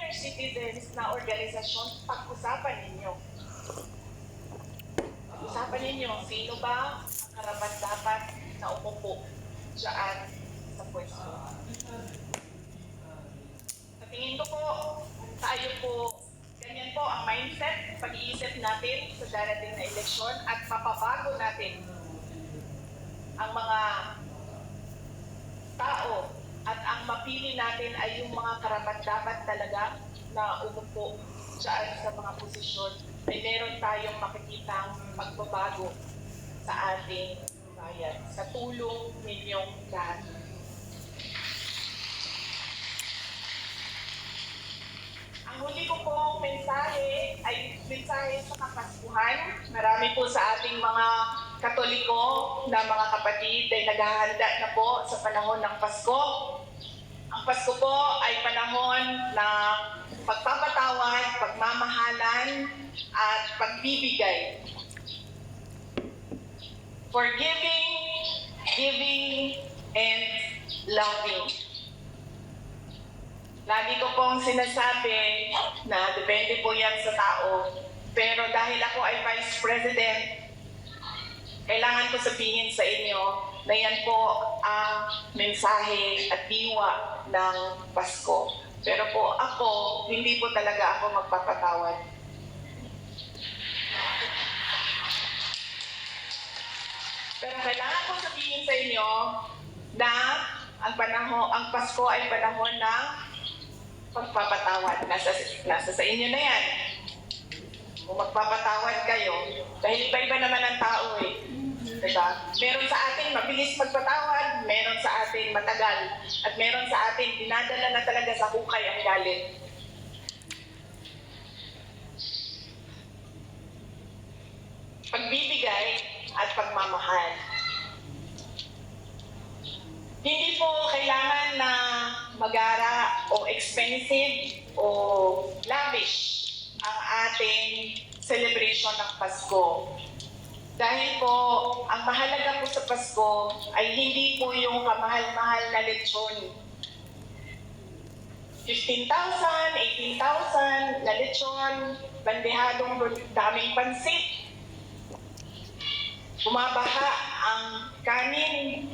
senior citizens na organisasyon, pag-usapan ninyo. Pag-usapan ninyo, sino ba ang karapat-dapat na umupo dyan sa pwesto. Sa tingin ko po, tayo po, ganyan po ang mindset, pag-iisip natin sa darating na eleksyon at mapabago natin ang mga tao at ang mapili natin ay yung mga karapat-dapat talaga na umupo dyan sa mga posisyon ay meron tayong makikitang pagbabago sa ating bayan sa tulong ninyong lahat. Ang huli ko pong mensahe ay mensahe sa Kapaskuhan. Marami po sa ating mga Katoliko na mga kapatid ay naghahanda na po sa panahon ng Pasko. Ang Pasko po ay panahon ng pagpapatawad, pagmamahalan, at pagbibigay. Forgiving, giving, and loving. Lagi ko pong sinasabi na depende po yan sa tao. Pero dahil ako ay Vice President, kailangan ko sabihin sa inyo na yan po ang mensahe at diwa ng Pasko. Pero po ako, hindi po talaga ako magpapatawad. Pero kailangan ko sabihin sa inyo na ang Pasko ay panahon ng pagpapatawad. Nasa sa inyo na yan. Kung magpapatawad kayo, dahil iba-iba naman ang tao eh. Diba? Meron sa atin mabilis magpatawad, meron sa atin matagal, at meron sa atin dinadala na talaga sa hukay ang galit. Pagbibigay at pagmamahal. Hindi po kailangan na magara o expensive o lavish ang ating celebration ng Pasko. Dahil po, ang mahalaga po sa Pasko ay hindi po yung kamahal-mahal na lechon. 15,000, 18,000 na lechon, bandehadong daming pansit. Bumabaha ang kanin.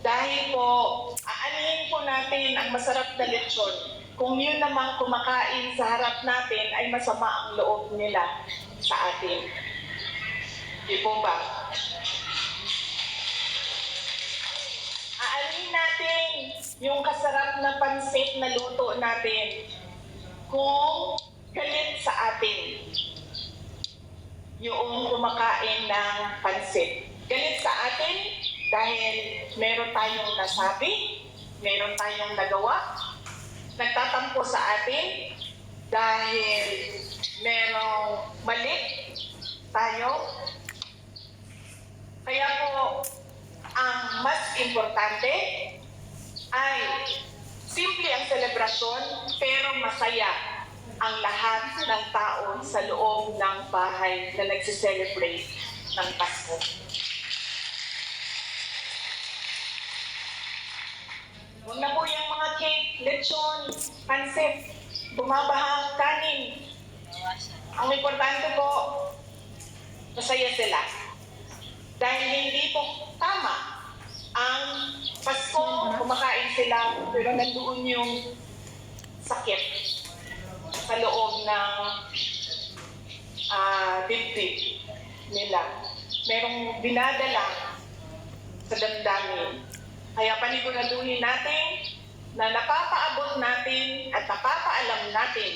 Dahil po, aanihin po natin ang masarap na lechon. Kung yun namang kumakain sa harap natin ay masama ang loob nila sa atin. Di po ba? Aalihin natin yung kasarap na pansit na luto natin kung galit sa atin yung kumakain ng pansit. Galit sa atin dahil meron tayong nasabi, meron tayong nagawa, nagtatampo sa atin dahil merong mali tayo. Kaya po, ang mas importante ay simple ang selebrasyon pero masaya ang lahat ng tao sa loob ng bahay na nagsiselebrate ng Pasko. Huwag na po yung mga cake, lechon, pansit, bumabahang kanin. Ang importante po, masaya sila. Dahil hindi po tama ang Pasko, kumakain sila, pero nandoon yung sakit sa loob ng dibdib nila. Merong dinadala sa damdamin. Kaya paniguraduhin natin na napapaabot natin at napapaalam natin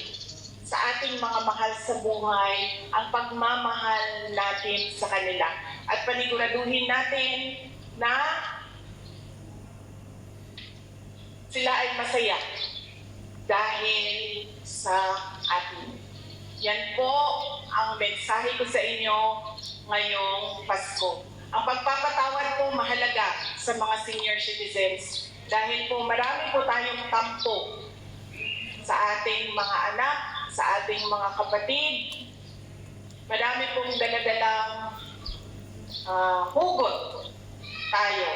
sa ating mga mahal sa buhay ang pagmamahal natin sa kanila. At paniguraduhin natin na sila ay masaya dahil sa atin. Yan po ang mensahe ko sa inyo ngayong Pasko. Ang pagpapatawad po mahalaga sa mga senior citizens dahil po marami po tayong tampo sa ating mga anak, sa ating mga kapatid. Marami pong daladalang hugot tayo.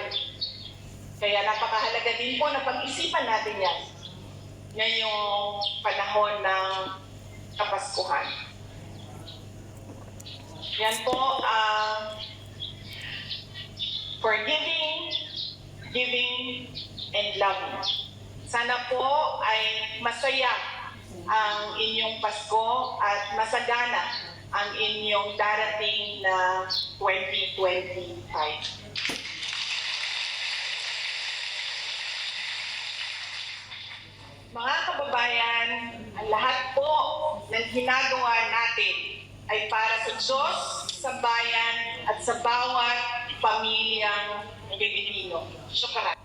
Kaya napakahalaga din po na pag-isipan natin yan. ngayong panahon ng Kapaskuhan. Yan po ang forgiving, giving, and loving. Sana po ay masaya ang inyong Pasko at masagana ang inyong darating na 2025. Mga kababayan, ang lahat po ng ginagawa natin ay para sa Diyos, sa bayan, at sa bawat pamilyang Pilipino. Syukran.